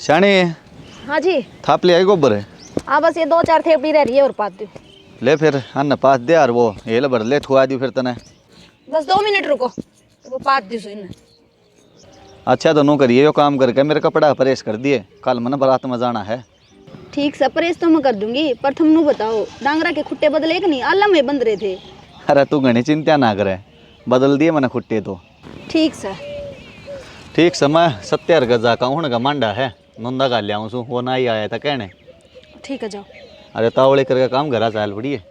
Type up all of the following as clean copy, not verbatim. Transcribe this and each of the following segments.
शानी हाँ जी। थाप ले आई गोबर है। हाँ बस ये 2-4 थेपड़ी रह रही है और पात दो। ले फिर अन्न पास दे यार वो ये ले भर ले थुआ दी फिर तने। बस 2 मिनट रुको वो पात दी सुई ने। अच्छा तो नू करिए यो काम करके मेरे कपड़ा प्रेस कर दिए, कल मन बारात में जाना है। ठीक से प्रेस तो मैं कर दूंगी पर तुम नू बताओ डांगरा के खुट्टे बदले कि नहीं आलम में बंद रहे थे। अरे तू घनी चिंता ना करे, बदल दिए मैंने खुट्टे तो। ठीक से। ठीक समय 70 गजा का हूँ का मांडा है नंदा का लिया सू वो ना ही आया था कहने। ठीक है जाओ। अरे तावड़े करके काम घरा चाल पड़ी है।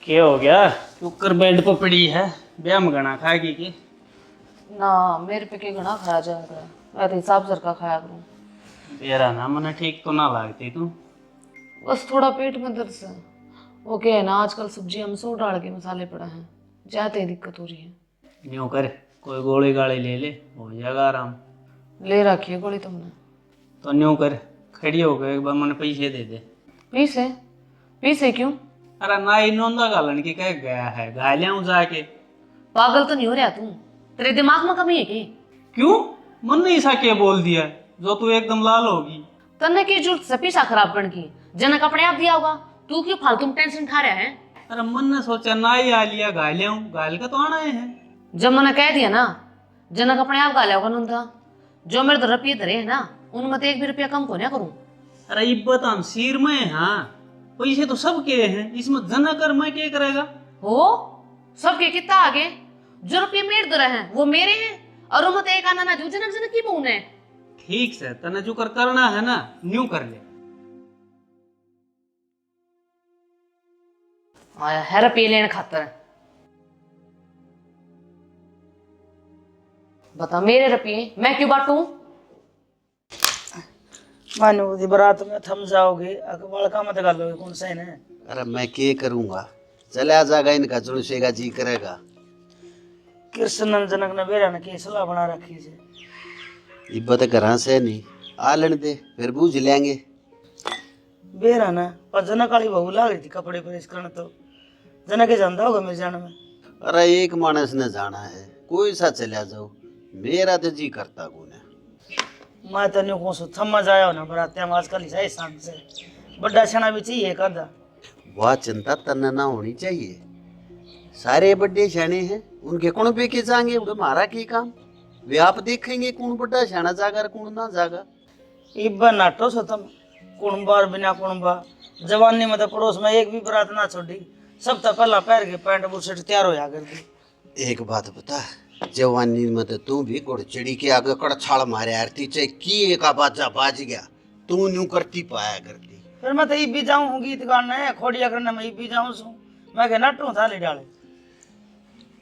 क्या हो गया? कुकर बेड पर पड़ी है, ब्याह में गणा खाएगी की? ना मेरे पे के घना खाया जा रहा है, मैं तो हिसाब सर का खाया करूँ। तेरा ना मने ठीक तो ना लगती तू। बस थोड़ा पेट में दर्द से। वो क्या है ना आजकल सब्जी हम सो डाल के मसाले पड़ा हैं, जाते ही दिक्कत हो रही है। यूँ कर कोई गोली गाली ले ले, हो जाएगा आराम। ले रखी है गोली तुमने? तो यूँ कर खड़ी हो गए एक बार मैंने पैसे दे दे। पीसे? पीसे क्यों? अरे ना इन्होंने गालन की कह गया है, घायलियाँ जाके। पागल तो नहीं हो रहा तू? तेरे दिमाग में कमी है की? क्यों? मन ने ऐसा क्या बोल दिया जो तू एकदम लाल होगी? तन्ने की जरूरत से पीछा खराब करने की, जनक अपने आप दिया होगा, तू क्यों फालतू में टेंशन खा रहा है? अरे मन ने सोचा ना ही आ लिया घायलियाँ, घायल का तो आना है। जब मैंने कह दिया ना जनक अपने आप गालिया होगा नंदा, जो मेरे तो रुपये धरे है ना उनमें तो 1 भी रुपया कम को नहीं करूँ। अरे इब्बत हम सिर में हाँ पैसे तो सब के हैं, इसमें जना कर मैं क्या करेगा? हो सबके कितना आगे, जो रुपये मेरे दर हैं वो मेरे हैं और वो मत एक आना ना जो जनक जनक की बहून है। ठीक से तने जो कर करना है ना न्यू कर ले। आया है रुपये लेने खातर। बता मेरे रुपये मैं क्यों बांटूं? मानो दी बारात में थम जाओगे अकबाल का मत गालोगे कौन सा है? अरे मैं क्या करूंगा, चला जाएगा इनका जुड़सेगा जी करेगा। कृष्ण जनक ने बेरा ने की सलाह बना रखी है। इब्बत घर से नहीं आलन दे फिर बूझ लेंगे। बेरा ना पर जनक वाली बहू ला रही थी कपड़े प्रेस करने, तो जनक जानता होगा मेरे जाने में। अरे एक मानस ने जाना है, कोई सा चला जाओ, मेरा तो जी करता गुने। मैं तो नहीं कहूँ थम जाया ना बरात में आजकल ही सही शाम से बड़ा छना भी चाहिए कदा। वह चिंता तन्ने ना होनी चाहिए, सारे बड़े शाने हैं उनके कौन पे के जाएंगे, हमारा की काम वे आप देखेंगे कौन बड़ा शाना जागा कौन ना जागा। इब्बा नाटो सो तुम कुणबा बिना कुणबा जवानी में तो पड़ोस में एक भी बारात ना छोड़ी, सब तो पहला पैर के पैंट बुशर्ट तैयार हो जा करती। एक बात बता, जवानी में तो तू भी गुड़ चिड़ी के आगे कड़छाड़ मारे आरती चाहे की एक बाजा बाज गया तू न्यू करती पाया करती। फिर मैं तो ये भी जाऊँ गीत गाने खोड़िया करने में ये भी जाऊँ सू मैं कह नटू था ले डाले।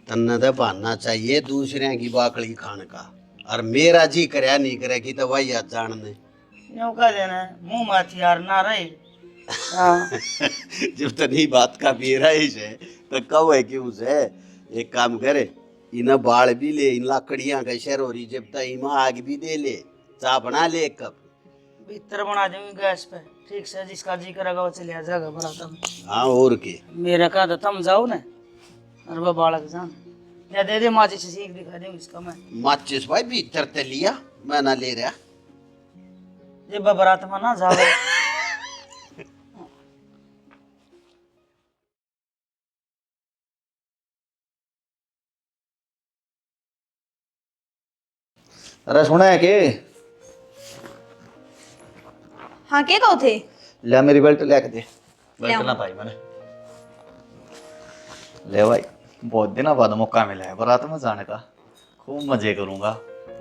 तन्ने तो बहाना चाहिए दूसरे की बाकड़ी खान का, और मेरा जी करया नहीं करेगी तो वही याद जानने न्यू कह देना मुँह में हथियार ना रहे। हाँ जब तनी बात का बेरा ही है तो कब है क्यों से एक काम करे, इन बाल भी ले, इन लकड़ियां का शरोरी जब तक इमा आग भी दे ले, चाय बना ले एक कप भीतर बना दूंगी गैस पे। ठीक से जिसका जी करेगा वो चले जाएगा बरात में। हाँ और के मेरे का तो थम जाओ ना और वो बालक जान या दे दे माची से सीख दिखा दूंगी इसका मैं। माचिस भाई भीतर ते लिया मैं ना ले रहा। जब बारात में ना जाओ अरे सुना है के? हाँ क्या कहो थे? ले मेरी बेल्ट लेके दे, बेल्ट ना पाई मैंने। ले भाई बहुत दिनों बाद मौका मिला है बारात में जाने का, खूब मजे करूंगा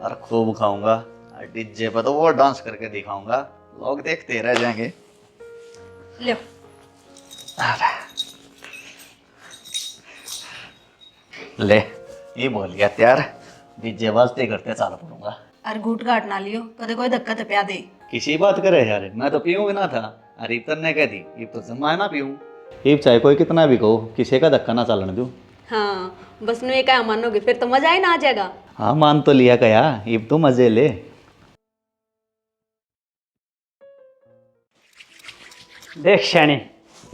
और खूब खाऊंगा और डीजे पर तो वो डांस करके दिखाऊंगा, लोग देखते रह जाएंगे। ले ले ये बोल गया त्यार, डीजे वाजते करते चाल पड़ूंगा। अरे घूट घाट ना लियो कदे कोई धक्का तो प्या दे। किसी बात करे यार, मैं तो पीऊँ ना था, अरे इतर ने कह दी इब तो जमा है ना पीऊँ। इब चाहे कोई कितना भी कहो किसी का धक्का ना चलन दूँ, हाँ बस नु एक मानोगे फिर तो मजा ही ना आ जाएगा। हाँ मान तो लिया कया, अब तो मजे ले। देख शाणे,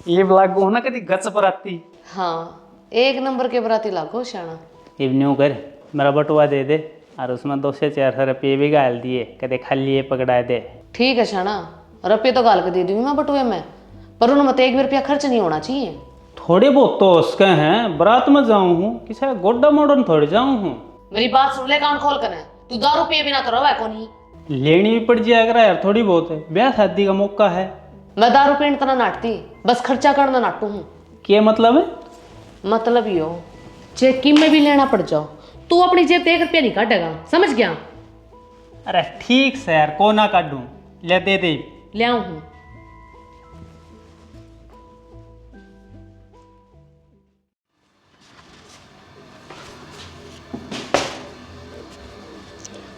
ये ब्लॉग को ना कभी गच पर आती। हाँ, एक नंबर के बराती लागो श्याणा। इब न्यू कर, मेरा बटुआ दे दे और उसमें 2 से 4 रुपये भी गाल दिए, कदे खाली पकड़ा दे। ठीक है श्याणा, रुपये तो गाल के दे दूंगी मैं बटुए में, पर उन मत 1 भी रुपया खर्च नहीं होना चाहिए। थोड़े बहुत तो उसके हैं, बारात में जाऊं हूँ, किसी गोड्डा मॉडर्न थोड़े जाऊं हूँ। मेरी बात सुन ले, कान खोल कर। तू दारू पिए बिना तो रवा कोनी। लेनी भी पड़ जाया करा यार, थोड़ी बहुत है, ब्याह शादी का मौका है। मैं दारू पीने तना नाटती, बस खर्चा करना नाटू हूँ। क्या मतलब है? मतलब यो चेक की में भी लेना पड़ जाओ, तू अपनी जेब से 1 रुपया नहीं काटेगा, समझ गया? अरे ठीक से यार, को ना काटूं, ले दे दे। ले आऊं हूँ।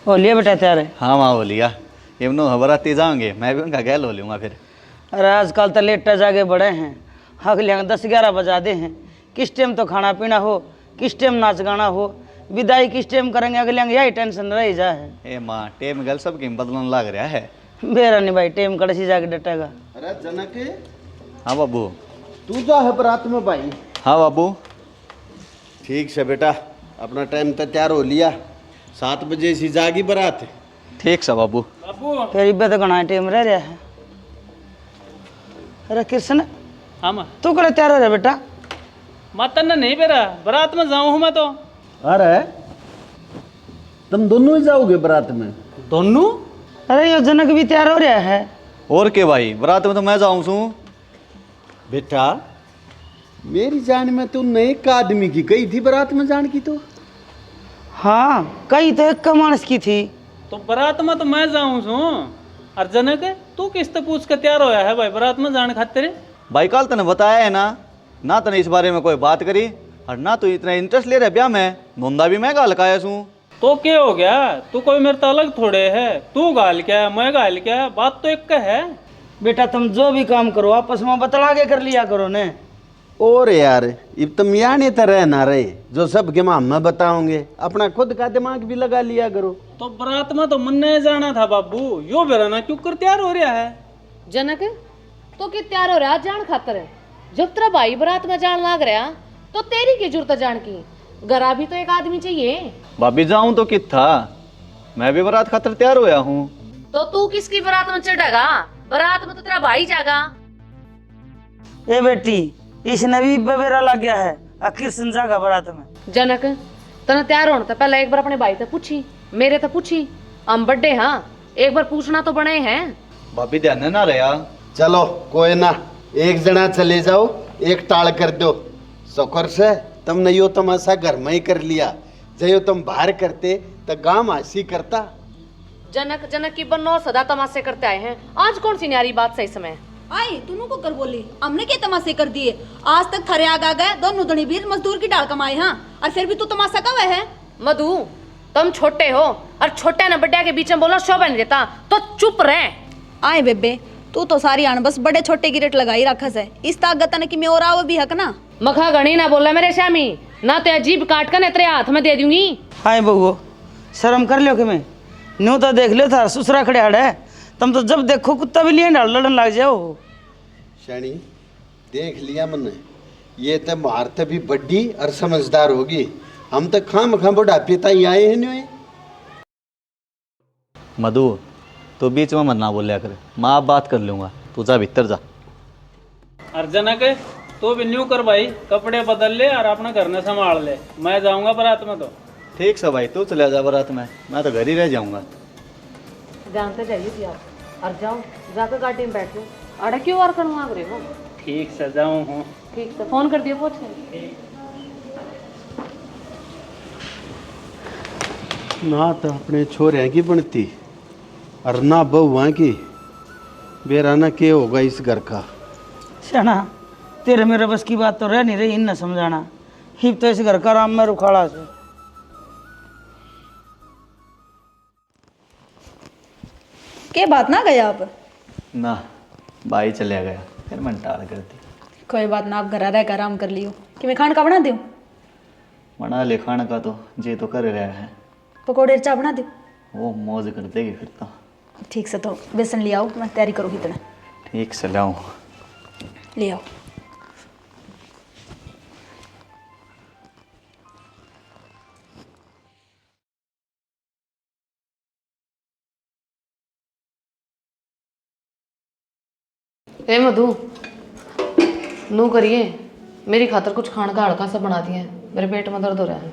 ओ लिए बेटा तैयार है? हाँ माँ बोलिया, इवनो बराती जाओगे, मैं भी उनका गैल हो लूँगा फिर। अरे आजकल तो लेटा जाके बड़े हैं, अगले 10-11 बजा दे हैं। किस टाइम तो खाना पीना हो, किस टाइम नाच गाना हो, विदाई किस टाइम करेंगे, अगले यही टेंशन रह जा है। ए माँ टेम गल सब किम बदलन लग रहा है। मेरा नहीं भाई, टाइम कड़सी जाके डटेगा। अरे जनक, हाँ बाबू। तू जा है बारात में भाई? हाँ बाबू। ठीक से बेटा, अपना टाइम तो तैयार हो लिया, 7 बजे सी जागी बारात। ठीक से बाबू। फिर इब्बे तो घना टाइम रह रहा है। अरे कृष्ण, हाँ माँ, तू कड़े तैयार हो रहा बेटा? मातन नहीं बेरा, बारात में जाऊं हूँ मैं तो। अरे तुम दोनों ही जाओगे बारात में? दोनों? अरे यो जनक भी तैयार हो रहा है। और के भाई, बारात में तो मैं जाऊँ सू। बेटा मेरी जान में तो एक आदमी की गई थी बारात में जान की तो। हाँ, कई तो एक का मानस की थी। तो बारात में तो मैं जाऊं सू। और जनक, तू किस तो पूछ के तैयार होया है भाई बारात में जाने खातिर? भाई कल तने बताया है ना तने इस बारे में कोई बात करी, और ना तू इतना इंटरेस्ट ले रहा ब्याह में, धुंधा भी मैं गाल काया सू। तो क्या हो गया, तू कोई मेरे तो अलग थोड़े है, तू गाल क्या मैं गाल क्या, बात तो एक का है। बेटा तुम जो भी काम करो आपस में बतला के कर लिया करो ने। और यार अब तुम यानी तो रह ना रहे, जो सब के हम बताओगे, अपना खुद का दिमाग भी लगा लिया करो। तो बारात में तो मन नहीं जाना था बाबू, यो बेराना क्यों कर तैयार हो रहा है? जनक, तो कि तैयार हो रहा जान खातर है? जब तेरा भाई बारात में जान लाग रहा तो तेरी की जरूरत जान की? गरा भी तो एक आदमी चाहिए। भाभी जाऊं तो कित था, मैं भी बारात खातर तैयार होया हूँ। तो तू किसकी बारात में चढ़ेगा? बारात में तो तेरा भाई जाएगा। ए बेटी, इसने भी बबेरा लग गया है, आखिर संजा का बारात में। जनक, तना तैयार होने तो पहले एक बार अपने भाई से पूछी, मेरे तो पूछी। हम बड्डे हाँ, एक बार पूछना तो बने हैं। भाभी ध्यान ना रहा। चलो कोई ना, एक जना चले जाओ, एक टाल कर दो। शुक्र से तुमने यो तमाशा घर में ही कर लिया, जो तुम बाहर करते तो गांव हंसी करता। जनक जनक की बन्नो सदा तमाशे करते आए हैं, आज कौन सी न्यारी बात सही समय? आई दोनों को कर बोली, हमने क्या तमाशे कर दिए? आज तक थरे आग आ गए, दोनों धनी भी मजदूर की डाल कमाए। हाँ, और फिर भी तू तमाशा कब है? मधु, तुम छोटे हो और छोटे न बड्डे के बीच में बोलना शोभा नहीं देता, तो चुप रहे। आए बेबे, तू तो सारी आन बस बड़े छोटे की रेट लगाई रखस है, इस ताकत ने कि मैं और आओ भी हक ना। मखा गणी ना बोला मेरे श्यामी, ना तो अजीब काट कर तेरे हाथ में दे दूंगी। हाय बहू, शर्म कर लियो कि मैं न्यू तो देख लियो था, ससुरा खड़े हड़े, तुम तो जब देखो कुत्ता भी लिए लड़न लग जाओ। शनि देख लिया मैंने, ये तो मारत भी बड्डी और समझदार होगी, हम तो खाम खाम बुढ़ापे ताई आए हैं न्योय। मधु तो बीच में मत ना बोलिया कर, माँ आप बात कर लूंगा, तू जा भीतर जा। और जनक, तू भी न्यू कर भाई, कपड़े बदल ले और अपना घर ने संभाल ले, मैं जाऊंगा बारात में तो। ठीक से भाई, तू चले जा बारात में, मैं तो घर ही रह जाऊंगा। जानते जाइए थी आप, और जाओ जाकर गाड़ी में बैठ जाओ। अरे क्यों और कर मांग रहे हो? ठीक से जाऊँ हूँ। ठीक से फोन कर दियो, पूछ ना तो अपने छोरे की बनती और ना बहुआ की, बेराना के होगा इस घर का। शाना, तेरे मेरे बस की बात तो रह नहीं रही, इन न समझाना, हिप तो इस घर का राम में रुखाड़ा से। के बात ना गया आप? ना भाई चले गया, फिर मन टाल कर दी। कोई बात ना, आप घर रह कर आराम कर लियो कि मैं खान का बना दूं? बना ले खाने का तो जे तो कर रहा है। पकौड़े चाय बना दो। वो मौज कर देगी फिर तो। ठीक से, तो बेसन ले आओ, मैं तैयारी करूँगी इतना। ठीक से लाऊं। ले आओ। ए मधु, नू करिए मेरी खातर कुछ खाने का हल्का सा बना दिए, मेरे पेट में दर्द हो रहा है।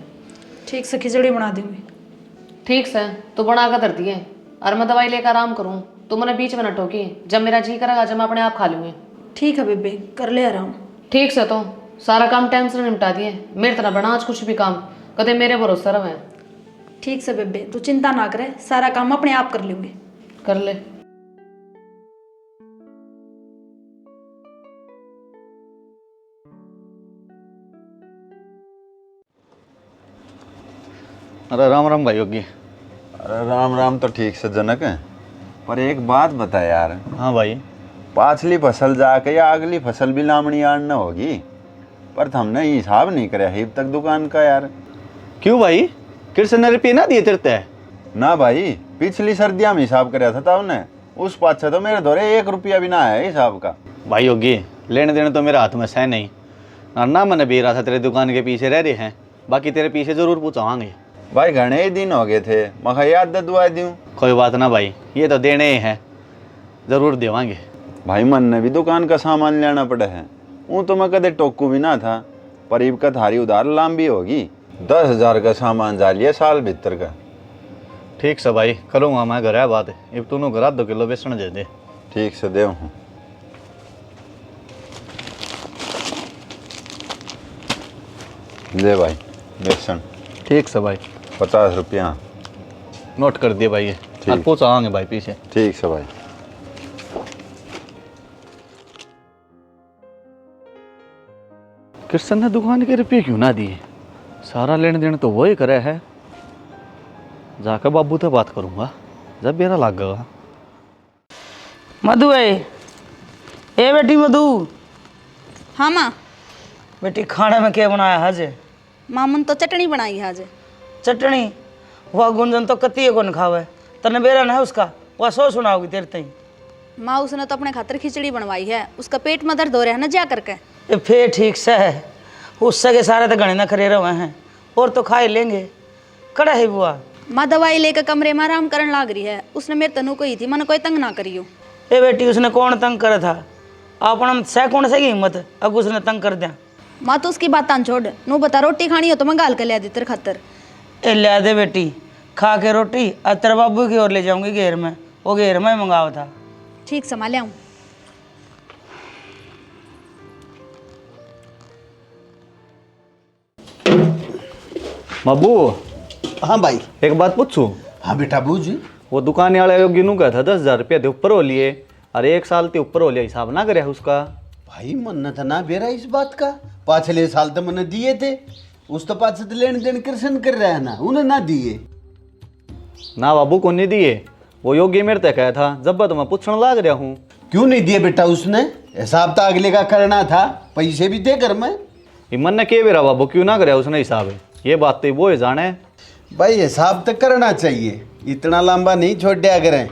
ठीक से खिचड़ी बना दूंगी। ठीक से, तो बना कर धर दिए और मैं दवाई लेकर आराम करूँ। तो मैंने बीच में न टोकी, जब मेरा जी करेगा जब मैं अपने आप खा लूँगी। ठीक है बेबे, कर ले आराम। ठीक से, तो सारा काम टाइम से निपटा दिए, मेरे तरह बना आज कुछ भी काम कदे मेरे भरोसा रहे। ठीक से बेबे, तू चिंता ना करे, सारा काम अपने आप कर लूंगी। कर ले। अरे राम राम भाई योगी। अरे राम राम तो ठीक से जनक है, पर एक बात बता यार। हाँ भाई। पाछली फसल जाके या अगली फसल भी लामणी आड़ न होगी, पर हमने हिसाब नहीं कराया अब तक दुकान का यार। क्यों भाई, कृष्ण ने रुपये ना दिए तेरे? ना भाई, पिछली सर्दियाँ में हिसाब कराया था उन्हें, उस पाछे तो मेरे धोरे 1 रुपया भी ना है हिसाब का। भाई योगी, लेने देने तो मेरे हाथ में है नहीं, और ना मैंने भी रहा था तेरे दुकान के पीछे रह रहे हैं, बाकी तेरे पीछे जरूर पूछाएंगे। भाई घने ही दिन हो गए थे, मैं याद दुआ दूँ। कोई बात ना भाई, ये तो देने ही हैं, जरूर देवांगे। भाई मन ने भी दुकान का सामान लेना पड़ा है, वो तो मैं कदे टोकू भी ना था, पर इब का थारी उधार लांबी होगी। 10,000 का सामान जा लिया साल भीतर का। ठीक से भाई, करूँगा मैं घर है बात, अब तू 2 किलो बेसन दे दे। ठीक से दे हूँ। ले भाई बेसन। ठीक से भाई, 50 रुपया नोट कर दिए भाई, और पूछाएंगे भाई पीछे। ठीक से भाई। कृष्ण ने दुकान के रुपये क्यों ना दिए? सारा लेन देन तो वही करे है। जाकर बाबू से बात करूंगा जब मेरा लगेगा। मधु ए बेटी मधु। हाँ माँ। बेटी खाने में क्या बनाया आज? मामन तो चटनी बनाई है आज। चटनी? वह गुंजन तो कती को न खावे, तने बेरा न है उसका, वह सो सुनाओगी तेरे तई। माँ उसने तो अपने खातर खिचड़ी बनवाई है, उसका पेट में दर्द हो रहा है ना जा करके। ये फिर ठीक से है, उससे के सारे तो गणे न खरे रहे हैं, और तो खा ही लेंगे। कड़ा है बुआ? माँ दवाई लेकर कमरे में आराम करने लग रही है, उसने मेरे तनु कही थी मैंने कोई तंग ना करियो। ए बेटी, उसने कौन तंग करा था? अपन सह कौन से हिम्मत अब उसने तंग कर दिया? माँ तो उसकी बात छोड़, नू बता रोटी खानी हो तो मैं गाल के ले दी तेरे खातर। ए ले दे बेटी, खा के रोटी तेरे बाबू की ओर ले जाऊंगी घेर में, वो घेर में मंगावा था। ठीक संभाल आऊँ। बाबू। हाँ भाई। एक बात पूछूं? हाँ बेटा बूझ। वो दुकान वाले योगी नू कहा था 10,000 रुपये थे ऊपर हो लिए, और 1 साल ते ऊपर हो लिया, हिसाब ना करे उसका। भाई मन था ना बेरा इस बात का, पाछले साल तो मैंने दिए थे, उस तो पास तो लेन देन कृष्ण कर रहा है ना, उन्हें ना दिए ना बाबू को नहीं दिए, वो योगी मेरे तक कहा था, जब तो मैं पूछने लग रहा हूँ। क्यों नहीं दिए बेटा? उसने हिसाब तो अगले का करना था, पैसे भी थे घर में। मन ने के बेरा बाबू क्यों ना करे उसने हिसाब? ये बात तो वो ही जाने। भाई हिसाब तो करना चाहिए, इतना लंबा नहीं छोड़ दिया करें,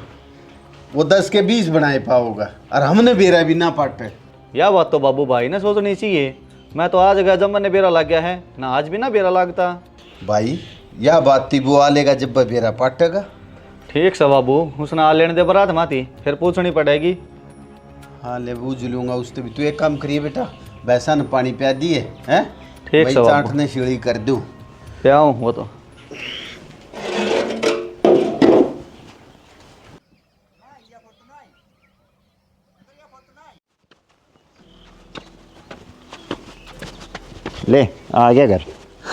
वो 10 के 20 बनाए पाओगा, और हमने बेरा भी ना पाटे। यह बात तो बाबू भाई ने सोचनी चाहिए। मैं तो आज गया जब मैंने बेरा लग गया है ना, आज भी ना बेरा लगता। भाई यह बात थी, वो आलेगा जब बेरा पाटेगा। ठीक से बाबू, उसने आ लेने दे बरात माती, फिर पूछनी पड़ेगी। हाँ ले बूझ लूंगा उससे भी। तू एक काम करिए बेटा, वैसा न पानी पिया दिए हैं, ठीक से चाट ने सीढ़ी कर दूँ। क्या वो तो ले आ गया घर।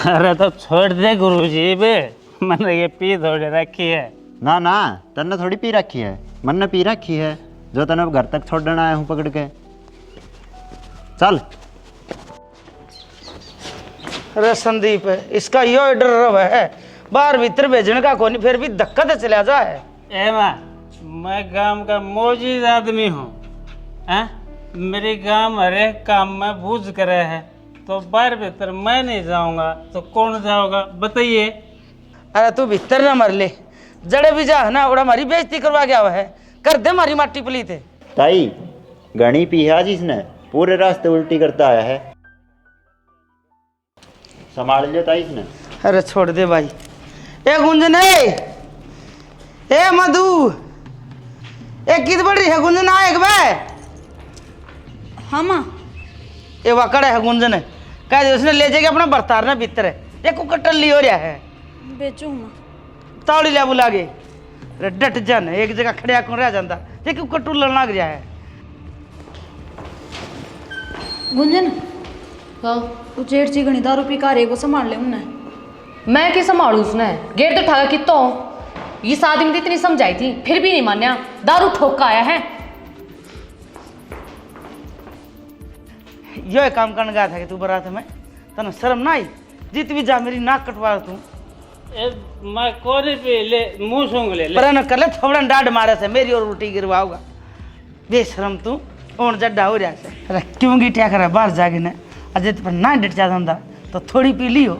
अरे तो छोड़ दे गुरुजी बे, मैंने ये पी थोड़ी रखी है। ना ना, तन्ने थोड़ी पी रखी है, मन ने पी रखी है, जो तने घर तक छोड़ने आया हूँ पकड़ के। चल। अरे संदीप, इसका यो डर रहा है, बाहर भीतर भेजने का कोनी, फिर भी धक्का तो चला जाए। ए माँ, मैं गांव का मौजूद आदमी हूँ, हैं? मेरे गांव हरे काम में बूझ करे है, तो बाहर भीतर मैं नहीं जाऊंगा तो कौन जाओगा बताइए। अरे तू भीतर ना मर ले, जड़े भी जा है ना और हमारी बेइज्जती करवा गया हुआ है, कर दे हमारी माटी पलीत है। ताई घनी पी है आज इसने, पूरे रास्ते उल्टी करता आया है, संभाल लियो ताई इसने। अरे छोड़ दे भाई। ए गुंजन ए मधु, ए कित बढ़ रही है गुंजन, आ एक बे। हाँ माँ। ए वाकड़ है गुंजन, कह दे उसने ले जाके अपना बर्तार ना भीतर है, ये कुकर टल्ली हो रहा है। बेचू माँ। ताड़ी ले बुला के, अरे डट जन एक जगह खड़िया कौन रह जाता, ये कुकर टुल्लण लग गया है। गुंजन हाँ तू जेठ जी घनी दारू पी का को संभाल ले उन्हें। मैं क्या संभालू उसने, गेट तो ठाका कितो इस आदमी ने इतनी समझाई थी फिर भी नहीं मान्या, दारू ठोक का आया है। यो काम करने गया था कि तू बारात में, तना शर्म ना आई, जीत भी जा मेरी नाक कटवा तू। मैं कोने पे ले मुंह सूंघ ले पर न कर ले थोड़ा डांड मारे से मेरी और उल्टी गिरवाओगा, बेशरम तू और जड्डा हो रहा से। अरे क्यों गिटिया करा बाहर जाके ना, अजय पर ना डट जाता था तो थोड़ी पी लियो,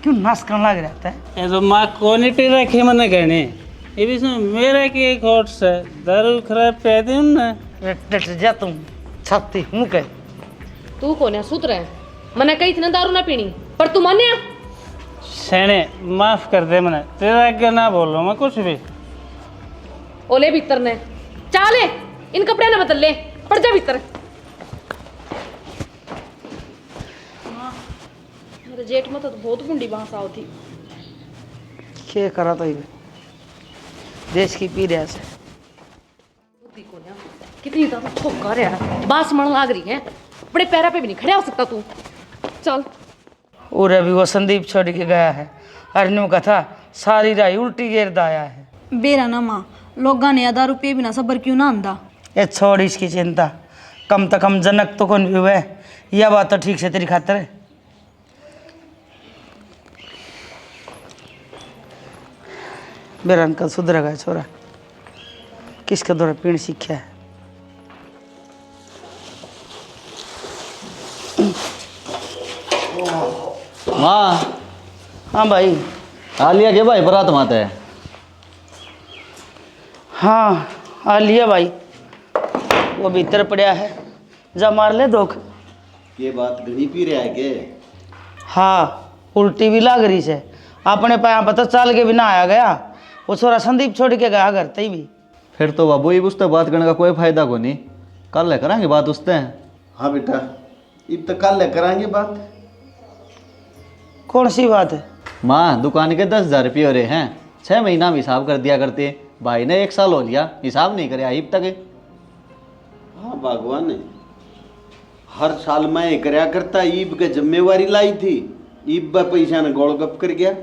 क्यों नाश करने लग रहता है। ये तो माँ क्वालिटी रखी मैंने कहने, ये भी सुन मेरा की एक होट से दारू खराब पे दी ना। अरे डट जा तुम छाती हूँ कह। तू कौन है सूत्र है, मैंने कही थी ना दारू ना पीनी, पर तू मान्या। सैने माफ कर दे, मैंने तेरा आगे ना बोल रहा हूँ मैं कुछ भी। ओले भीतर ने चाले इन कपड़े ना बदल ले, पड़ जा भीतर। मेरे जेठ में तो बहुत गुंडी बांस आओ थी। क्या करा तो ये देश की पी रहा से। कितनी दारू ठोका रहा है, बास मन लाग रही है, अपने पैरा पे भी नहीं खड़ा हो सकता तू। चल और अभी वो संदीप छोड़ के गया है, अरनू का था सारी राय उल्टी गिरदा आया है। बेरा ना माँ, लोगा ने दारू पी बिना सबर क्यों ना आंदा। ये छोड़ इसकी चिंता, कम तो कम जनक तो कौन भी हुए, यह बात तो ठीक से तेरी खातर है। मेरा अंकल सुधर गया छोरा, किसका दौरा पीण सीखा है। माँ हाँ भाई। आ लिया के भाई बारात माते है। हाँ आ लिया भाई, वो भीतर पड़ा है, जा मार ले दोख। ये बात घनी पी रहा है के? हाँ उल्टी भी लाग रही से, अपने पाया पता चल के भी ना आया गया, वो छोरा संदीप छोड़ के गया घर तई भी। फिर तो बाबू इब उससे बात करने का कोई फायदा को नहीं, कल करांगे बात उससे। हाँ बेटा, इब तक कल कराएंगे बात। कौन सी बात है? माँ दुकान के 10,000 रुपये हो रहे हैं, 6 महीना में हिसाब कर दिया करते, भाई ने 1 साल हो लिया हिसाब नहीं करे अब तक। हाँ भगवान ने हर साल मैं करया करता, ईब के जिम्मेवारी लाई थी, ईब बा पैसा ने गोल गप कर गया।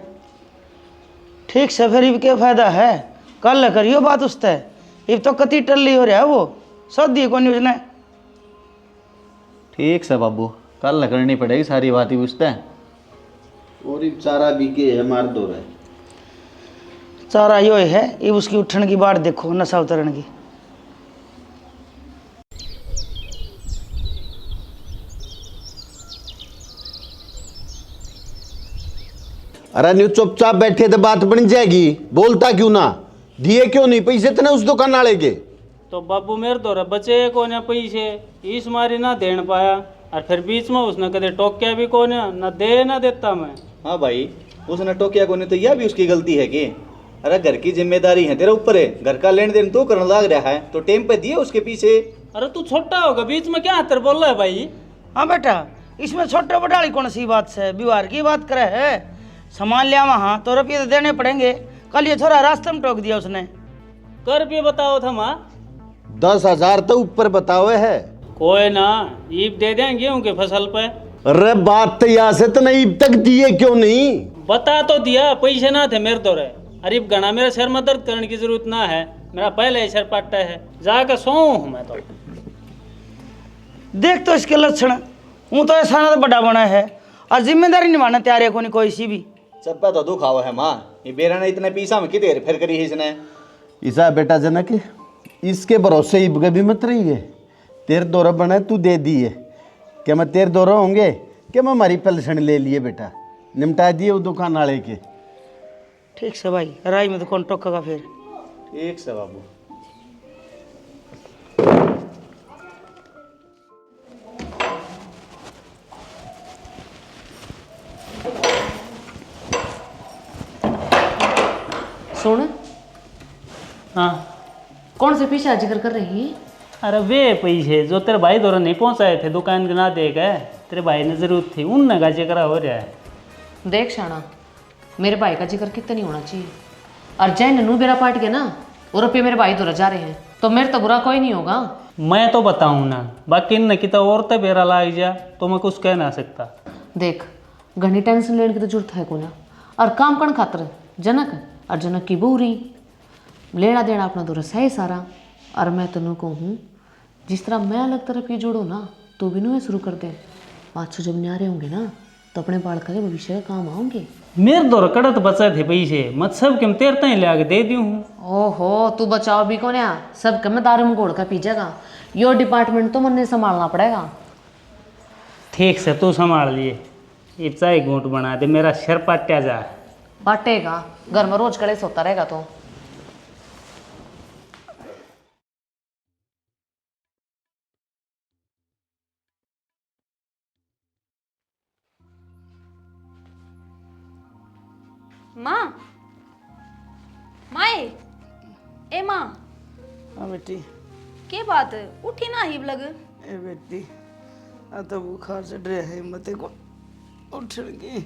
ठीक से फिर इब क्या फायदा है, कल करियो बात उससे, इब तो कति टल्ली हो रहा है वो, सद दिए कौन उसने। ठीक से बाबू, कल करनी पड़ेगी सारी बात ही उससे। और इब चारा भी के है मार दो रहे। चारा यो है, इब उसकी उठने की बात देखो, नशा उतरने की। अरे न्यू चुपचाप बैठे तो बात बन जाएगी, बोलता क्यों ना? दिए क्यों नहीं पैसे तने उस दुकान वाले के? तो बाबू मेरे तो बचे को ना पैसे, इस मारी ना देन पाया, और फिर बीच में उसने कदे टोक्या भी को ना दे ना देता मैं। हाँ भाई, उसने टोकिया को नहीं तो यह भी उसकी गलती है कि अरे घर की जिम्मेदारी है तेरे ऊपर है, घर का लेन देन तो करने लग रहा है तो टेम पे दिए उसके पीछे। अरे तू छोटा होगा, बीच में क्या हतर बोल रहा है भाई? हाँ बेटा, इसमें छोटे बटाली कौन सी बात से, व्यवहार की बात करे है। सामान लिया वहाँ तो रुपये तो देने पड़ेंगे, कल ये थोड़ा रास्ते में टोक दिया उसने। कर रुपये बताओ था माँ। 10,000 तो ऊपर बताओ है। कोई ना, ईब दे देंगे गेहूं के फसल पे। अरे बात तो यहाँ से तो नहीं, ईब तक दिए क्यों नहीं? बता तो दिया, पैसे ना थे मेरे तो रहे। अरे घना मेरा सिर में दर्द करने की जरूरत ना है, मेरा पहले ही सिर पट्टा है, जाकर सोऊं हूँ मैं तो। देख तो इसके लक्षण, हूँ तो ऐसा ना तो बड़ा बना है और जिम्मेदारी निभाना तैयार है कोई सी भी। चप्पा तो दुख आवा है माँ, ये बेरा ने इतने पीसा में कितने फिर करी है इसने। ईसा बेटा जनक, इसके भरोसे ईब भी मत रही है। तेरे दौरा बना तू दे दी है, क्या मैं तेरे दौरा होंगे कि मैं हमारी पेंशन ले लिए बेटा, निपटा दिए वो दुकान वाले के। ठीक से भाई, राय में तो कौन टोकेगा फिर। ठीक से बाबू। सुन, हाँ। कौन से पीछे जिक्र कर रही है? अरे वे पैसे जो तेरे भाई द्वारा नहीं पहुंचाए थे दुकान के ना दे गए, तेरे भाई ने जरूरत थी, उन का जिक्र हो रहा है। देख शाना, मेरे भाई का जिक्र कितना नहीं होना चाहिए। और जैन नू बेरा पाट के ना, और रुपये मेरे भाई द्वारा जा रहे हैं, तो मेरे तो बुरा कोई नहीं होगा। मैं तो बताऊं ना, बाकी इन कितना और तो बेरा लाग जा तो मैं कुछ कह ना सकता। देख, घनी टेंशन लेने की तो जरूरत है को ना। और काम कौन खातर जनक, और जनक की बूरी लेना देना अपना दूर सही सारा। और मैं तेनों कहूँ, जिस तरह मैं अलग तरफ ये जोड़ो ना, तो भी नु शुरू कर दे। पाँच जब न्यारे होंगे ना, तो अपने बालका के भविष्य का काम आओगे। मेरे दौर कड़त बचा थे पैसे, मत सब के तेरता ही ले दे दी हूँ। ओहो, तू बचाओ भी कौन या, सब कम दारू में घोड़ का पी जाएगा। यो डिपार्टमेंट तो मन संभालना पड़ेगा। ठीक से तू संभाल लिए, ये चाय घूंट बना दे, मेरा सिर पाट्या जा। बांटेगा, घर में रोज कड़े सोता रहेगा तो। माँ, माए, ए माँ, हाँ बेटी। के बात उठी ना ही लग। ए बेटी, आ तो बुखार चढ़ रहा है, हिम्मत को उठने की।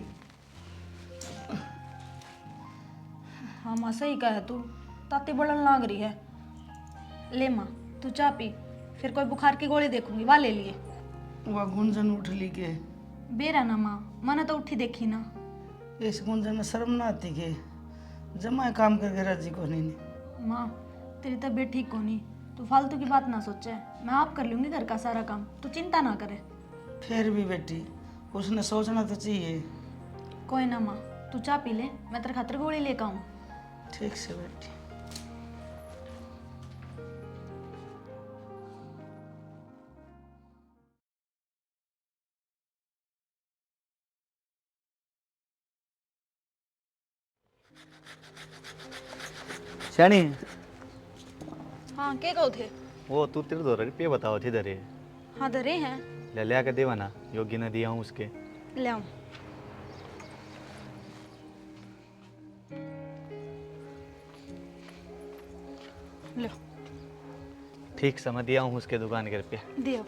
हाँ माँ सही कहा है तू, ताती बढ़न लाग रही है। ले माँ तू चाय पी, फिर कोई बुखार की गोली देखूंगी, वाह ले लिए। वह गुंजन उठ ली के। बेरा ना माँ, मैंने तो उठी देखी ना। इस गुंजन में शर्म ना आती के, जमा काम करके राजी को नहीं। माँ तेरी तबीयत ठीक को नहीं, तू फालतू की बात ना सोचे, मैं आप कर लूंगी घर का सारा काम, तू चिंता ना करे। फिर भी बेटी, उसने सोचना तो चाहिए। कोई ना माँ, तू चाय पी ले, मैं तेरे खातिर गोली लेकर आऊँ। ठीक से बेटी। शानी, हाँ के कहो थे? वो तू तेरे दो रुपये बताओ थे दरे। हाँ धरे हैं, ले लिया के देवाना, योगी ने दिया हूँ उसके। ले आऊँ। लो ठीक समय दिया हूँ उसके दुकान के रुपये। दियो।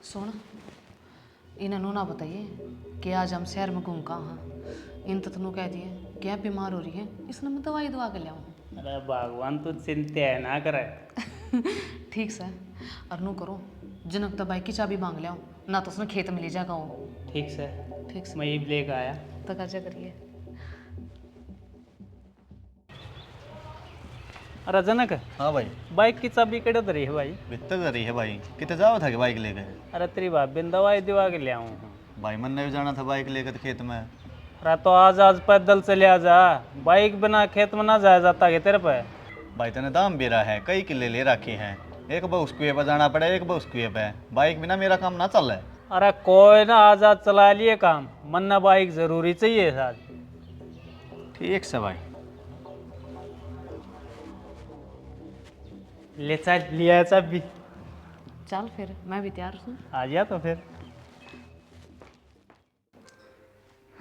सुन, इन्होंने ना बताइए कि आज हम शहर में घूम कहाँ हैं। इन तो तनु कह दिए क्या बीमार हो रही है, इसने मैं दवाई दवा के लियाऊँ। अरे भगवान तू चिंता है ना करे। ठीक से, और नू करो, जनक तो बाइक की चाबी मांग लियाऊँ, ना तो उसने खेत में ले जाएगा वो। ठीक से, ठीक से, मैं ये लेकर आया। तो कर्जा करिए। अरे जनक, हाँ भाई, बाइक की चाबी कड़े दरी है भाई? बित्तर दरी है भाई, कितने जाओ था कि बाइक लेके? अरे तेरी भाभी ने दवाई दिवा के ले आऊँ। भाई मन ने भी जाना था बाइक लेकर खेत में। अरे तो आज आज पैदल चले आ जा, बाइक बिना खेत में ना जाया जाता है तेरे पे। भाई तेने दाम भी रहा है, कई किले ले रखे हैं, एक बस कुएं पर जाना पड़े, एक बस कुएं पे। बाइक बिना मेरा काम ना चल रहा है। अरे कोई ना, आज आज चला लिए काम, मन्ना बाइक जरूरी चाहिए आज। ठीक से भाई। ले चल, लिया चाबी। चल फिर, मैं भी तैयार हूँ। आ जा तो फिर।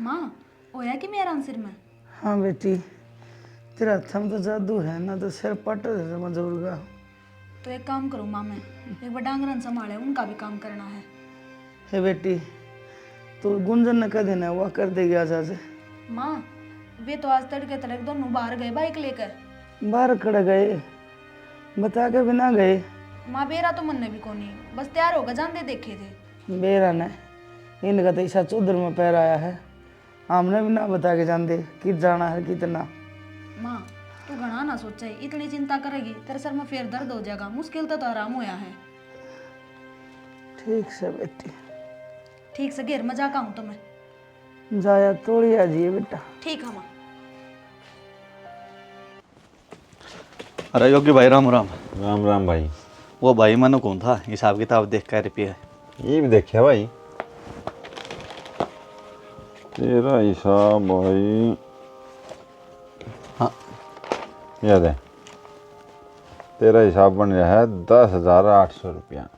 माँ होया कि मेरा सिर में? हाँ बेटी, तेरा थम तो जादू है ना, तो सिर पट मजबूर का। तो एक काम करो माँ, मैं एक बार डांगरन संभाले, उनका भी काम करना है। हे बेटी, तो गुंजन ने कह देना, वह कर देगी आज आज। माँ वे तो आज तड़के तड़के दोनों बाहर गए बाइक लेकर। बाहर खड़े गए, बता के बिना गए। माँ बेरा तो मन ने भी कोनी, बस तैयार होगा जान दे देखे थे। बेरा ने इनका तो ईसा चौधर में पैर आया है, हमने भी ना बता के जान दे कि जाना है कितना। माँ तू घना ना सोचे, इतनी चिंता करेगी तेरे सर में फिर दर्द हो जाएगा, मुश्किल तो आराम होया है। ठीक से बेटी, ठीक से घेर मजा का हूँ तो मैं जाया तोड़ी आ जाइए बेटा। ठीक है माँ। अरे योगी भाई राम राम। राम राम भाई। वो भाई मैंने कौन था हिसाब किताब देख कर रुपये ये भी देखिए भाई, तेरा हिसाब भाई। हाँ याद है, तेरा हिसाब बन रहा है 10,800 रुपया।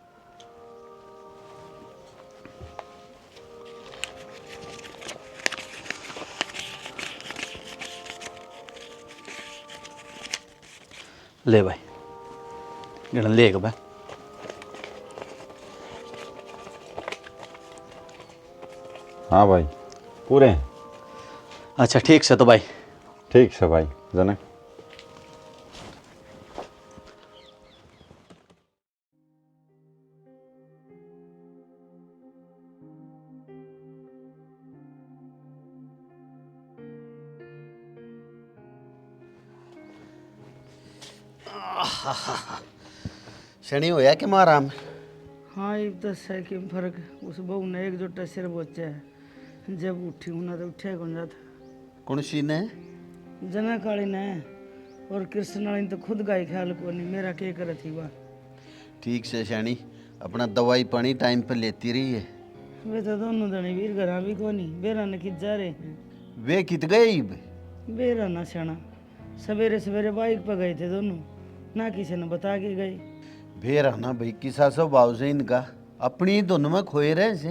ले भाई गिन ले भाई। हाँ भाई पूरे हैं। अच्छा ठीक से तो भाई। ठीक से भाई जनक। शनि होया कि मारा में? हाँ ये तो है कि फर्क उस बहू ने एक जोटा सिर बोचा है, जब उठी हूँ ना तो उठे कौन जाता। कौन सी ने? जना काली ने और कृष्ण वाली तो खुद गाय ख्याल को नहीं, मेरा क्या करे थी वह। ठीक से शनि अपना दवाई पानी टाइम पर लेती रही है। वे तो दोनों दने वीर घर भी को नहीं, बेरा ने खिंच जा रहे हैं। वे कित गए? बेरा ना सना सवेरे सवेरे बाइक पर गए थे दोनों, ना किसी ने बता के गए। भेर ना भाई किसा स्वभाव से इनका, अपनी धुन में खोए रहे से।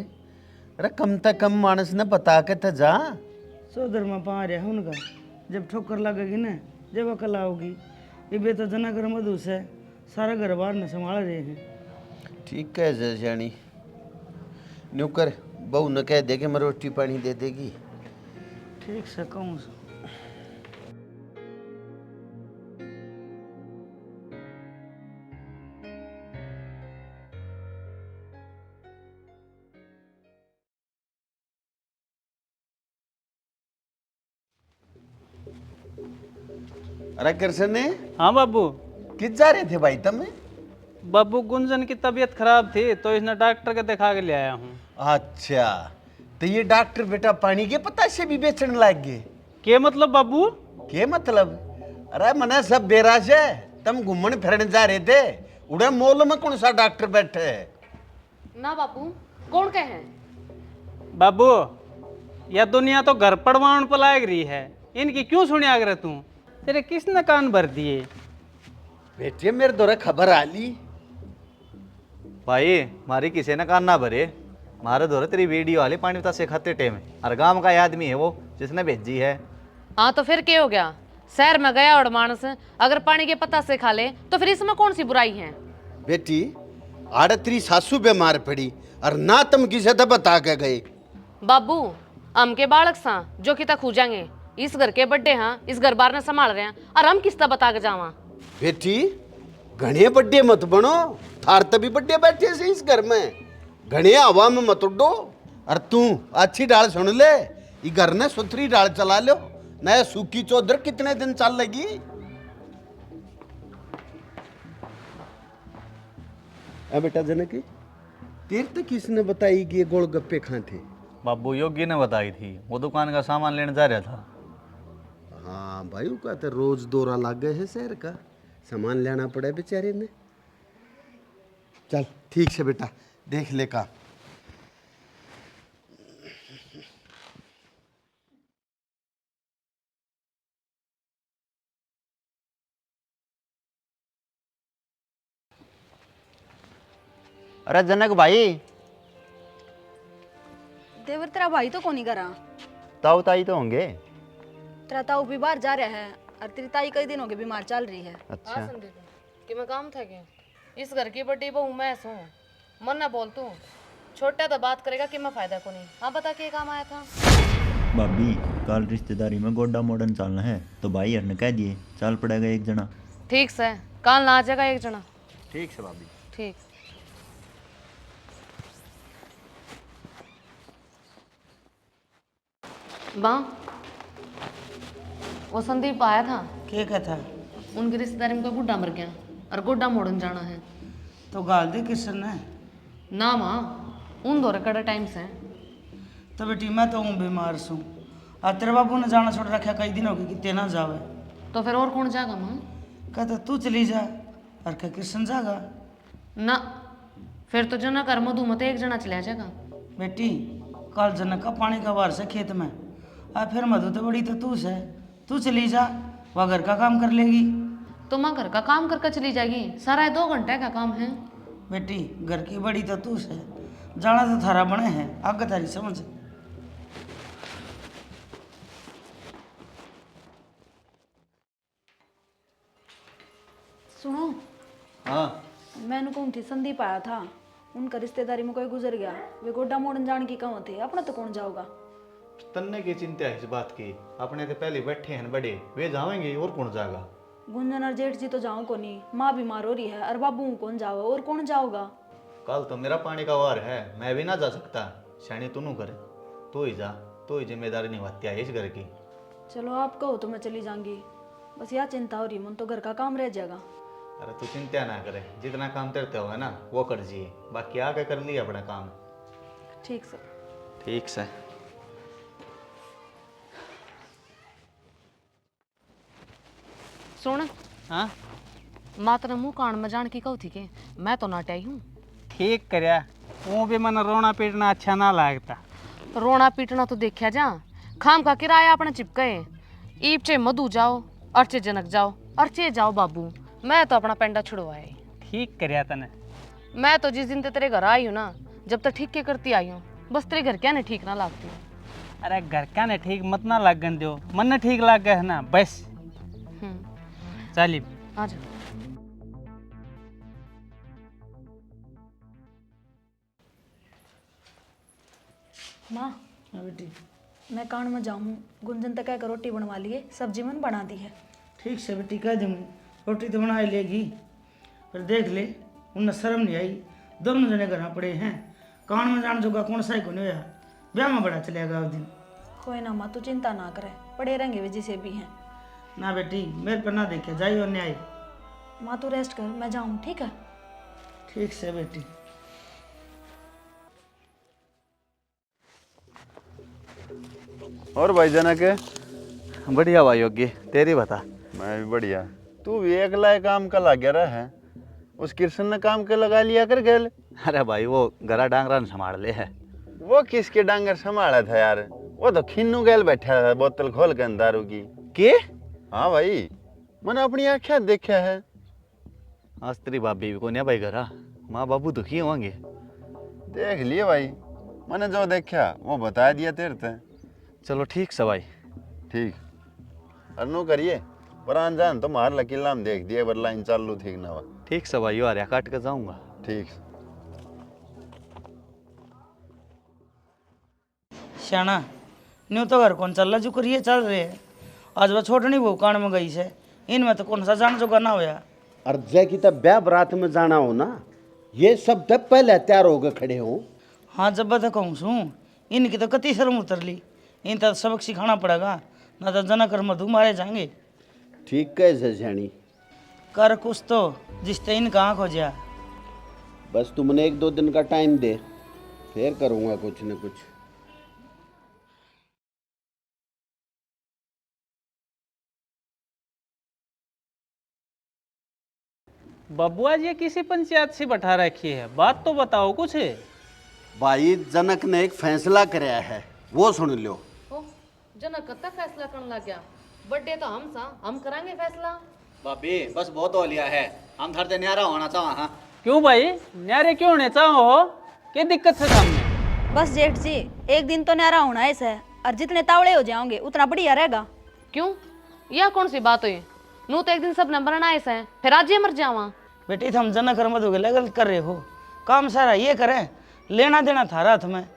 अरे कम तक कम मानस ने बता के तो जा। सोदर में पा रहा उनका, जब ठोकर लगेगी ना जब अकल आओगी। ये बे तो जना घर मधु से सारा घर बार ने संभाल रहे हैं। ठीक है जैशानी न्यू कर, बहू ने कह दे कि मैं रोटी पानी दे देगी। ठीक से कहूँ। अरे कृष्ण ने हाँ बाबू। किस जा रहे थे भाई तुम? बाबू गुंजन की तबीयत खराब थी तो इसने डॉक्टर के दिखा के ले आया हूँ। अच्छा तो ये डॉक्टर बेटा पानी के पता से भी बेचने लग गए? के मतलब बाबू? के मतलब? अरे मने सब बेराज है, तुम घूमने फिरने जा रहे थे, उड़े मोल में कौन सा डॉक्टर बैठे है? ना बापू, कौन कहे? बाबू यह दुनिया तो घर पड़वाण पर लाग रही है, इनकी क्यों सुने आगर तू? तेरे किसने कान भर दिए? बेटे मेरे दौरे खबर आ ली भाई मारी किसी ने कान ना भरे, मारे दौरे तेरी वीडियो वाली पानी पता से खाते टेम और गांव का आदमी है वो जिसने भेजी है। हाँ तो फिर क्या हो गया? शहर में गया और मानस अगर पानी के पत्ता से खा ले तो फिर इसमें कौन सी बुराई है? बेटी आड़े तेरी सासू बीमार पड़ी और ना तुम किसे तो बता के गए। बाबू हम के बालक सा जो कि तक जाएंगे, इस घर के बड्डे हाँ इस घर बार ने संभाल रहे हैं और हम किस तरह बता के जावा? बेटी घने बड्डे मत बनो, थार तभी बड्डे बैठे से इस घर में, घने हवा में मत उड़ो। और तू अच्छी डाल सुन ले, ये घर ने सुथरी डाल चला लो, नया सूखी चौधर कितने दिन चल लगी। बेटा जनक तेरे तो किसने बताई कि ये गोलगप्पे खाए थे? बाबू योगी ने बताई थी, वो दुकान का सामान लेने जा रहा था। हाँ भाई का तो रोज दौरा लग गए है शहर का, सामान लेना पड़ा बेचारे ने। चल ठीक से बेटा देख ले काम। अरे जनक भाई, देवर तेरा भाई तो कौन ही करा? ताऊ ताई तो होंगे। तेरा ताऊ भी बाहर जा रहा है और तेरी ताई कई दिन हो गए बीमार चल रही है। अच्छा कि मैं काम था क्या? इस घर की बड़ी बहू मैं हूँ, मन ना बोल तू। छोटा तो बात करेगा कि मैं फायदा को नहीं। हाँ बता के काम आया था? भाभी कल रिश्तेदारी में गोड्डा मॉडर्न चलना है तो भाई ने कह दिए चल पड़ेगा एक जना। ठीक से कल ना आ जाएगा एक जना। ठीक है भाभी। ठीक। माँ वो संदीप आया था, क्या कथा? उनकी रिश्तेदारी में कोई बुढ़ा मर गया और गोड्डा मोड़न जाना है। तो गाल दे कृष्ण ने। ना माँ उन दौरे कड़े टाइम से। तो बेटी मैं तो हूँ बीमार सू, और तेरे बाबू ने जाना छोड़ रखा कई दिन हो गए कि तेना जावे। तो फिर और कौन जाएगा माँ? कहता तू चली जा और क्या कृष्ण जागा। ना फिर तो जनक और मधु मत एक जना चला जाएगा। बेटी कल जनक का पानी का वार से खेत में आ, फिर मधु तो बड़ी तो तू से, तू चली जा, वह घर का काम कर लेगी। तो माँ घर का काम करके चली जाएगी, सारा 2 घंटे का काम है। बेटी घर की बड़ी तो तू से, जाना तो थारा बने है, आगे थारी समझ। सुनो, हाँ मैंने कहूँ थी संदीप आया था, उनका रिश्तेदारी में कोई गुजर गया, वे गोड्डा मोड़न जान की कहाँ थे, अपना तो कौन जाओगा। तन्ने की चिंता है इस बात की, अपने तो पहले बैठे हैं बड़े, वे जाएंगे और कौन जाएगा। गुंजन और जेठ जी तो जाओ को नहीं, माँ बीमार हो रही है और बाबू कौन जाओ और कौन जाओगा। कल तो मेरा पानी का वार है, मैं भी ना जा सकता। शैनी तू करे, तू ही जा, तू ही जिम्मेदारी निभाती है इस घर की। चलो आप कहो तो मैं चली जाऊंगी, बस यह चिंता हो रही मन तो घर का काम रह जाएगा। अरे तू चिंता ना करे, जितना काम करते हो ना वो कर जिए, बाकी आके कर लिया अपना काम। ठीक सर। ठीक से। सुन, हाँ मात ने मुँह कान में जान की कहू थी के मैं तो नाट आई हूँ। ठीक करया, वो भी मन रोना पीटना अच्छा ना लगता। रोना पीटना तो देखा जा, खाम का किराया अपने चिपके, ईप चे मधु जाओ, अर्चे जनक जाओ, अर्चे जाओ बाबू, मैं तो अपना पेंडा छुड़वाए। ठीक करया तने। मैं तो जिस दिन ते तेरे घर आई हूँ ना, जब तक ठीक के करती आई हूँ, बस तेरे घर क्या नहीं ठीक ना लगती। अरे घर का ने ठीक मत ना लागन दो, मन ने ठीक लाग गया है ना बस। चलिए आ जा। माँ हाँ बेटी मैं कान में जाऊँ, गुंजन तक क्या रोटी बनवा लिए, सब्जी मन बना दी है। ठीक से बेटी कह दूँगी, रोटी तो बना ही लेगी, पर देख ले उन्हें शर्म नहीं आई, दोनों जने घर पड़े हैं, कान में जान जोगा कौन सा ही को होया, ब्याह में बड़ा चलेगा उस दिन। कोई ना माँ, तू चिंता ना करे, पड़े रहेंगे वे जिसे भी हैं। ना बेटी मेरे पर ना देखे, जाई और न्याय। माँ तू रेस्ट कर, मैं जाऊँ ठीक है। ठीक से बेटी। और भाई जनक बढ़िया भाई योगी, तेरी बता। मैं भी बढ़िया। तू भी एकला काम का लग रहा है, उस कृष्ण ने काम के लगा लिया कर गेल। अरे भाई वो गरा डांगरा ने संभाल ले है। वो किसके डांगर संभाला था यार, वो तो खिन्नू गेल बैठा था बोतल खोल के दारू की। के? हाँ भाई, मैंने अपनी आँखें देखा है। आज तेरी भाभी भी कोने भाई घरा, माँ बाबू दुखी होंगे। देख लिए भाई, मैंने जो देखा वो बता दिया तेरे से। चलो ठीक से भाई। ठीक अनु करिए, पर जान तो मार लकीला हम देख दिए, बर लाइन चालू ठीक ना हुआ। ठीक से भाई, यार काट के जाऊंगा। ठीक। श्याना न्यू तो घर कौन चल रहा जो करिए चल रहे है, आज वह छोटनी वो कान में गई से, इनमें तो कौन सा जान जोगा ना होया। और जय की तब ब्याह बरात में जाना हो ना, ये सब तब पहले तैयार होकर खड़े हो। हाँ जब तो कहूँ सू, इनकी तो कति शर्म उतर ली, इन तो सबक सिखाना पड़ेगा, ना तो जनक और मधु मारे जाएंगे। ठीक कैसे जानी, कर कुछ तो जिससे इनका आँख हो जाए। बस तुमने 1-2 दिन का टाइम दे, फिर करूँगा कुछ न कुछ। बबुआ जी किसी पंचायत से बैठा रखी है, बात तो बताओ कुछ। भाई जनक ने एक फैसला कराया है, वो सुन लो। ओ, जनक कब तक फैसला करने लग गया? बर्थडे तो हम सा, हम करांगे फैसला। भाभी बस बहुत हो लिया है, हम धरते न्यारा होना चाह। हाँ क्यों भाई, न्यारे क्यों होने चाहो हो, क्या दिक्कत है सामने? बस जेठ जी, एक दिन तो न्यारा होना है इसे, और जितने तावड़े हो जाओगे उतना बढ़िया रहेगा। क्यों, यह कौन सी बात हुई? नू तो एक दिन सब नंबर बनाए से, फिर आज ये मर जावा। बेटी तुम जनक और मधु के गलत कर रहे हो, काम सारा ये करें, लेना देना थारा हाथ में,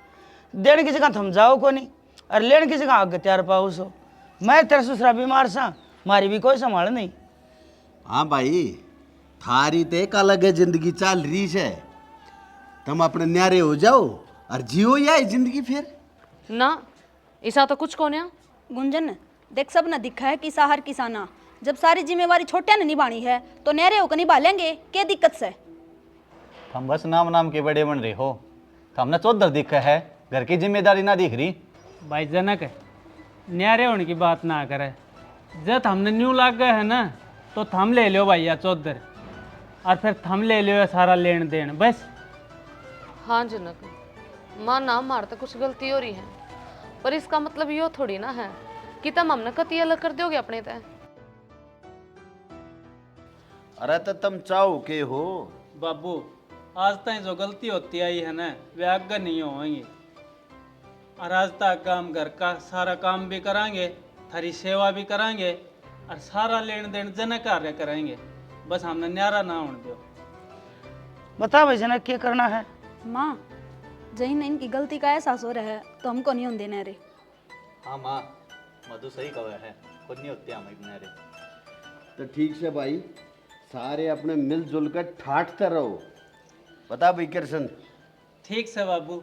देने की जगह तुम जाओ को नहीं, और लेने की जगह आगे तैयार पाओ सो। मैं तेरा ससुरा बीमार सा, मारी भी कोई संभाल नहीं। हाँ भाई, थारी तो एक अलग है जिंदगी चल रही है, तुम अपने न्यारे हो जाओ और जियो या जिंदगी फिर ना, ऐसा तो कुछ को नहीं। गुंजन देख, सब न दिखा है कि साहर किसाना, जब सारी जिम्मेवारी छोटे ने निभानी है तो न्यारे होकर निभा लेंगे, क्या दिक्कत से। हम बस नाम नाम के बड़े बन रहे हो, तो हमने चौधर दिखा है, घर की जिम्मेदारी ना दिख रही। भाई जनक न्यारे होने की बात ना करे, जब हमने न्यू लाग गए है ना, तो थम ले लो भैया चौधर, और फिर थम ले लो सारा लेन देन बस। हाँ जनक, माना हमारे तो कुछ गलती हो रही है, पर इसका मतलब यो थोड़ी ना है कि तुम हमने कति अलग कर दोगे अपने तय। अरे तो तुम चाहो के हो? बाबू आज तक जो गलती होती आई है ना वे आगे नहीं होंगी, और आज तक काम घर का सारा काम भी कराएंगे, थारी सेवा भी कराएंगे, और सारा लेन देन जन कार्य करेंगे। बस हमने न्यारा ना होने दो। बता भाई जनक क्या करना है? माँ जही ने इनकी गलती का एहसास हो रहा है तो हमको नहीं होने देना रे। हाँ माँ, मधु सही कहा है, खुद नहीं होते हम इतने रे। तो ठीक से भाई, सारे अपने मिलजुल कर ठाटते रहो। बता भाई कृष्ण। ठीक से बाबू।